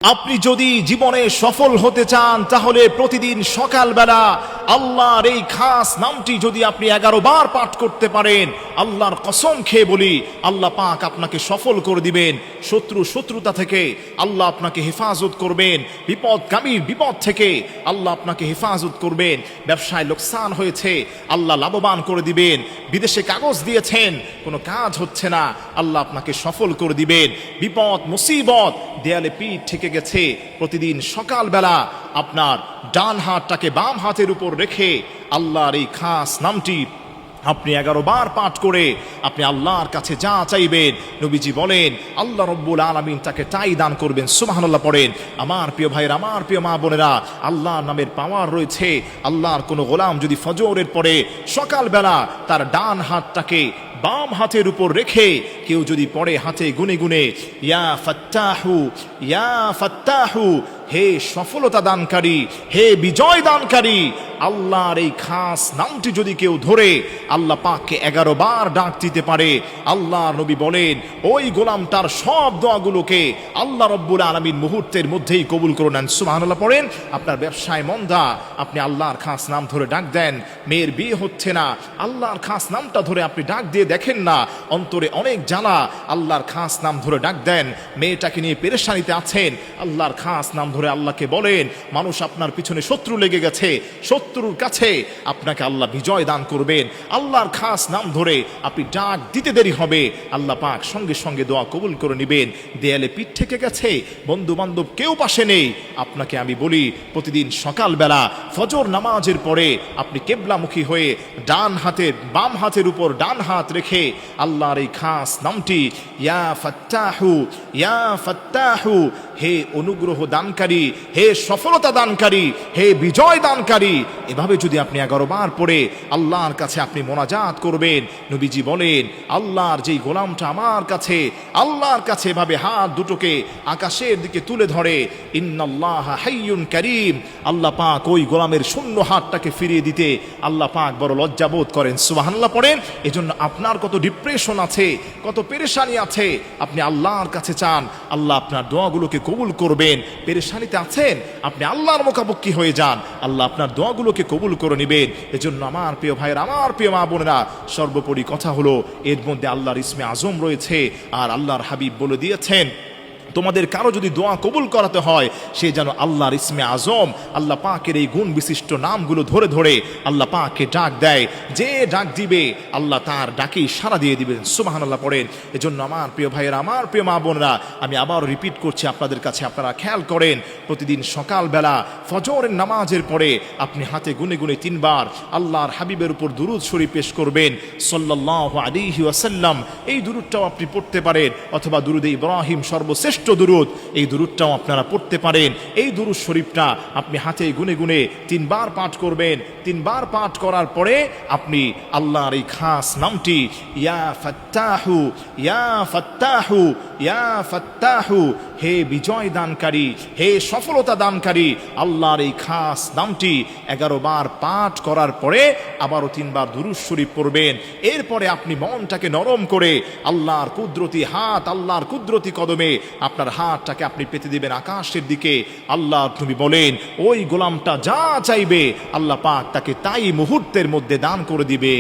আপনি যদি জীবনে সফল হতে চান তাহলে প্রতিদিন সকালবেলা আল্লাহর এই খাস নামটি যদি আপনি 11 বার পাঠ করতে পারেন, আল্লাহর কসম খেয়ে বলি আল্লাহ পাক আপনাকে সফল করে দিবেন। শত্রুতা থেকে আল্লাহ আপনাকে হেফাজত করবেন, বিপদগামীর বিপদ থেকে আল্লাহ আপনাকে হেফাজত করবেন। ব্যবসায় লোকসান হয়েছে, আল্লাহ লাভবান করে দিবেন। বিদেশে কাগজ দিয়েছেন, কোনো কাজ হচ্ছে না, আল্লাহ আপনাকে সফল করে দিবেন। বিপদ মুসিবত দেয়ালে পিঠ থেকে গেছে, প্রতিদিন সকালবেলা আপনার ডান হাতটাকে বাম হাতের উপর রেখে আল্লাহর এই খাস নামটি আপনি 11 বার পাঠ করে আপনি আল্লাহর কাছে যা চাইবেন, নবীজি বলেন আল্লাহ রব্বুল আলামিন তাকে তাই দান করবেন। সুবহানাল্লাহ পড়েন। আমার প্রিয় ভাইয়েরা, আমার প্রিয় মা বোনেরা, আল্লাহর নামের পাওয়ার রয়েছে। আল্লাহর কোনো গোলাম যদি ফজরের পরে সকালবেলা তার ডান হাতটাকে বাম হাতের উপর রেখে কেউ যদি পড়ে হাতে গুনে গুনে ইয়া ফাত্তাহু ইয়া ফাত্তাহু, হে সফলতা দানকারী, হে বিজয় দানকারী, আল্লাহর এই খাস নামটি যদি কেউ ধরে আল্লাহ পাককে 11 বার ডাক দিতে পারে, আল্লাহর নবী বলেন ওই গোলামটার সব দোয়াগুলোকে আল্লাহ রব্বুল আলামিন মুহূর্তের মধ্যেই কবুল করে নেন। সুবহানাল্লাহ পড়েন। আপনার ব্যবসায় মন্দা, আপনি আল্লাহর খাস নাম ধরে ডাক দেন। মেয়ের বিয়ে হচ্ছে না, আল্লাহর খাস নামটা ধরে আপনি ডাক দিয়ে দেখেন না, অন্তরে অনেক জ্বালা, আল্লাহর খাস নাম ধরে ডাক দেন। মেয়েটাকে নিয়ে পেরেশানিতে আছেন, আল্লাহর খাস নাম ধরে আল্লাহকে বলেন। মানুষ আপনার পিছনে শত্রু লেগে গেছে, শত্রুর কাছে আপনাকে আল্লাহ বিজয় দান করবেন। আল্লাহর খাস নাম ধরে আপনি ডাক দিতে দেরি হবে, আল্লাহ পাক সঙ্গে সঙ্গে দোয়া কবুল করে নেবেন। দেয়ালে পিঠ থেকে গেছে, বন্ধু বান্ধব কেউ পাশে নেই, আপনাকে আমি বলি প্রতিদিন সকালবেলা ফজর নামাজের পরে আপনি কেবলামুখী হয়ে ডান হাতের বাম হাতের উপর ডান হাত রেখে আল্লাহর এই খাস নামটি ইয়া ফাত্তাহু ইয়া ফাত্তাহু, হে অনুগ্রহ দানকারী, হে সফলতা দানকারী, হে বিজয় দানকারী, এভাবে যদি আপনি 11 বার পড়ে আল্লাহর কাছে আপনি মোনাজাত করবেন, নবীজি বলেন আল্লাহর যেই গোলামটা আমার কাছে আল্লাহর কাছে এভাবে হাত দুটোকে আকাশের দিকে তুলে ধরে, ইন্নাল্লাহা হাইয়ুন কারীম, আল্লাহ পাক ওই গোলামের শূন্য হাতটাকে ফিরিয়ে দিতে আল্লাহ পাক বড় লজ্জাবোধ করেন। সুবহানাল্লাহ পড়েন। এজন্য আপনার কত ডিপ্রেশন আছে, কত পেরেশানি আছে, আপনি আল্লাহর কাছে চান, আল্লাহ আপনার দোয়াগুলোকে কবুল করবেন। পেরেশানিতে আছেন, আপনি আল্লাহর মুখাপেক্ষী হয়ে যান, আল্লাহ আপনার দোয়াগুলোকে কবুল করে নেবেন। এজন্য আমার প্রিয় ভাইয়েরা, আমার প্রিয় মা বোনেরা, সর্বোপরি কথা হলো এর মধ্যে আল্লাহর ইসমে আজম রয়েছে। আর আল্লাহর হাবিব বলে দিয়েছেন তোমাদের কারো যদি দোয়া কবুল করাতে হয় সে যেন আল্লাহর ইসমে আজম, আল্লাহ পাকের এই গুণ বিশিষ্ট নামগুলো ধরে ধরে আল্লাহ পাককে ডাক দেয়। যে ডাক দিবে আল্লাহ তার ডাকেই সাড়া দিয়ে দিবেন। সুবহানাল্লাহ পড়েন। এজন্য আমার প্রিয় ভাইয়েরা, আমার প্রিয় মা বোনরা, আমি আবার রিপিট করছি আপনাদের কাছে, আপনারা খেয়াল করেন প্রতিদিন সকালবেলা ফজরের নামাজের পরে আপনি হাতে গুনে গুনে 3 বার আল্লাহর হাবিবের উপর দুরূদ শরীফ পেশ করবেন সাল্লাল্লাহু আলাইহি ওয়াসাল্লাম। এই দুরূদটাও আপনি পড়তে পারেন, অথবা দুরূদে ইব্রাহিম সর্বশ্রেষ্ঠ দুরূদ, এই দুরূদটাও আপনারা পড়তে পারেন। এই দুরূদ শরীফটা আপনি হাতে গুনে গুনে 3 বার পাঠ করবেন। 3 বার পাঠ করার পরে আপনি আল্লাহর এই খাস নামটি ইয়া ফাত্তাহু ইয়া ফাত্তাহু ইয়া ফাত্তাহু, হে বিজয় দানকারী, হে সফলতা দানকারী, আল্লাহর এই খাস নামটি 11 বার পাঠ করার পরে আবারও 3 বার দুরূদ শরীফ পড়বেন। এরপরে আপনি মনটাকে নরম করে আল্লাহর কুদরতি হাত, আল্লাহর কুদরতি কদমে আপনার হাতটাকে আপনি পেতে দিবেন আকাশের দিকে। আল্লাহ তুমি বলেন ওই গোলামটা যা চাইবে আল্লাহ পাক তাকে তাই মুহূর্তের মধ্যে দান করে দিবে।